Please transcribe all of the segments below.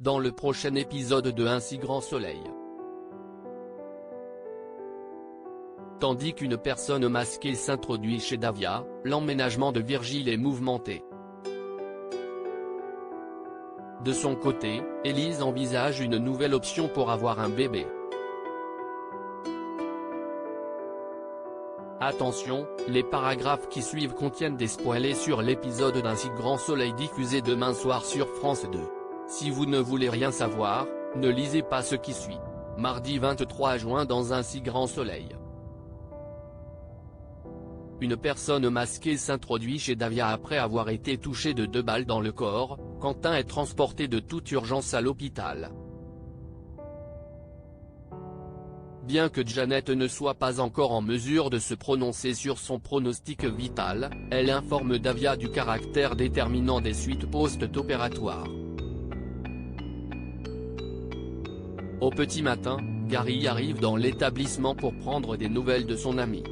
dans le prochain épisode de Un si grand soleil. Tandis qu'une personne masquée s'introduit chez Davia, l'emménagement de Virgile est mouvementé. De son côté, Élise envisage une nouvelle option pour avoir un bébé. Attention, les paragraphes qui suivent contiennent des spoilers sur l'épisode d'Un si grand soleil diffusé demain soir sur France 2. Si vous ne voulez rien savoir, ne lisez pas ce qui suit. Mardi 23 juin dans Un si grand soleil. Une personne masquée s'introduit chez Davia après avoir été touché de 2 balles dans le corps. Quentin est transporté de toute urgence à l'hôpital. Bien que Jeannette ne soit pas encore en mesure de se prononcer sur son pronostic vital, elle informe Davia du caractère déterminant des suites post-opératoires. Au petit matin, Gary arrive dans l'établissement pour prendre des nouvelles de son ami.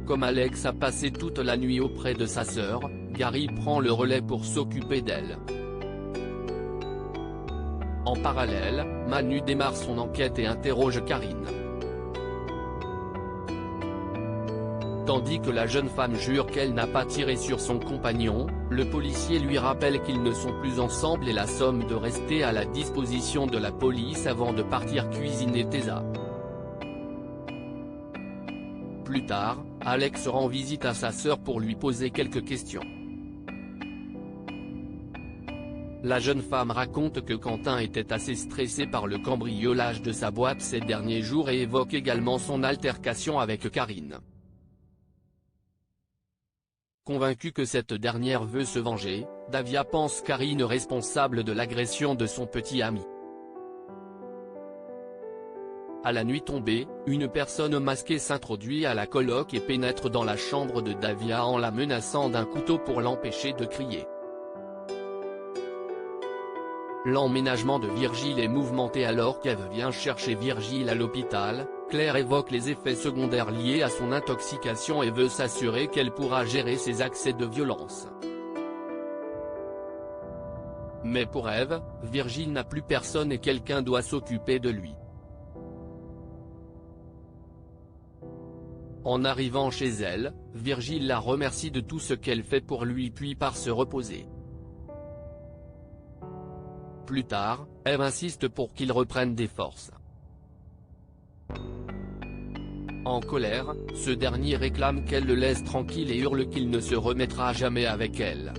Comme Alex a passé toute la nuit auprès de sa sœur, Gary prend le relais pour s'occuper d'elle. En parallèle, Manu démarre son enquête et interroge Karine. Tandis que la jeune femme jure qu'elle n'a pas tiré sur son compagnon, le policier lui rappelle qu'ils ne sont plus ensemble et la somme de rester à la disposition de la police avant de partir cuisiner Tessa. Plus tard, Alex rend visite à sa sœur pour lui poser quelques questions. La jeune femme raconte que Quentin était assez stressé par le cambriolage de sa boîte ces derniers jours et évoque également son altercation avec Karine. Convaincu que cette dernière veut se venger, Davia pense Karine responsable de l'agression de son petit ami. À la nuit tombée, une personne masquée s'introduit à la coloc et pénètre dans la chambre de Davia en la menaçant d'un couteau pour l'empêcher de crier. L'emménagement de Virgile est mouvementé alors qu'Ève vient chercher Virgile à l'hôpital. Claire évoque les effets secondaires liés à son intoxication et veut s'assurer qu'elle pourra gérer ses accès de violence. Mais pour Ève, Virgile n'a plus personne et quelqu'un doit s'occuper de lui. En arrivant chez elle, Virgile la remercie de tout ce qu'elle fait pour lui puis part se reposer. Plus tard, Ève insiste pour qu'il reprenne des forces. En colère, ce dernier réclame qu'elle le laisse tranquille et hurle qu'il ne se remettra jamais avec elle.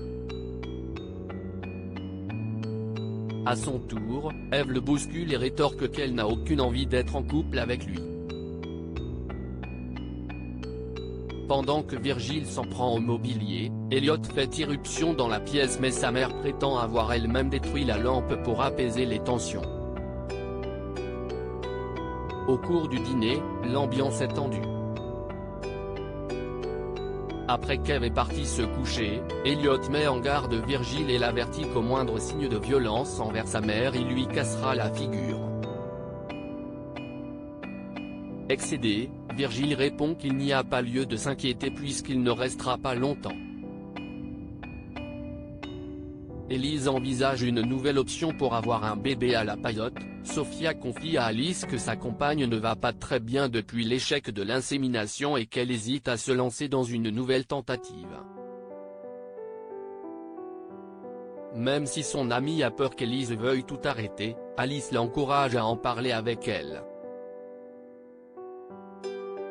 À son tour, Ève le bouscule et rétorque qu'elle n'a aucune envie d'être en couple avec lui. Pendant que Virgile s'en prend au mobilier, Elliot fait irruption dans la pièce mais sa mère prétend avoir elle-même détruit la lampe pour apaiser les tensions. Au cours du dîner, l'ambiance est tendue. Après qu'Ève est partie se coucher, Elliot met en garde Virgile et l'avertit qu'au moindre signe de violence envers sa mère il lui cassera la figure. Excédé, Virgile répond qu'il n'y a pas lieu de s'inquiéter puisqu'il ne restera pas longtemps. Élise envisage une nouvelle option pour avoir un bébé à la paillote. Sophia confie à Alice que sa compagne ne va pas très bien depuis l'échec de l'insémination et qu'elle hésite à se lancer dans une nouvelle tentative. Même si son amie a peur qu'Élise veuille tout arrêter, Alice l'encourage à en parler avec elle.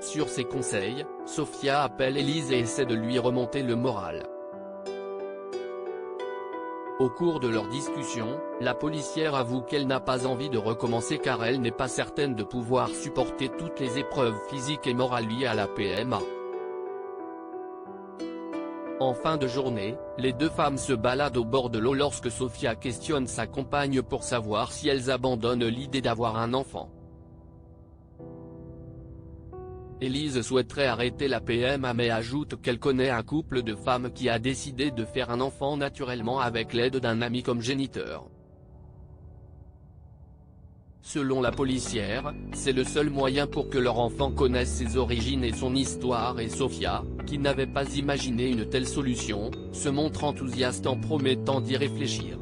Sur ses conseils, Sophia appelle Élise et essaie de lui remonter le moral. Au cours de leur discussion, la policière avoue qu'elle n'a pas envie de recommencer car elle n'est pas certaine de pouvoir supporter toutes les épreuves physiques et morales liées à la PMA. En fin de journée, les deux femmes se baladent au bord de l'eau lorsque Sophia questionne sa compagne pour savoir si elles abandonnent l'idée d'avoir un enfant. Élise souhaiterait arrêter la PMA mais ajoute qu'elle connaît un couple de femmes qui a décidé de faire un enfant naturellement avec l'aide d'un ami comme géniteur. Selon la policière, c'est le seul moyen pour que leur enfant connaisse ses origines et son histoire et Sofia, qui n'avait pas imaginé une telle solution, se montre enthousiaste en promettant d'y réfléchir.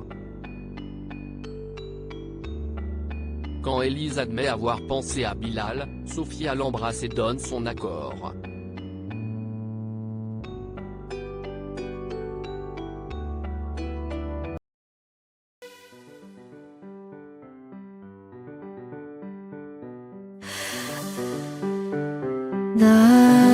Quand Elise admet avoir pensé à Bilal, Sofia l'embrasse et donne son accord. 나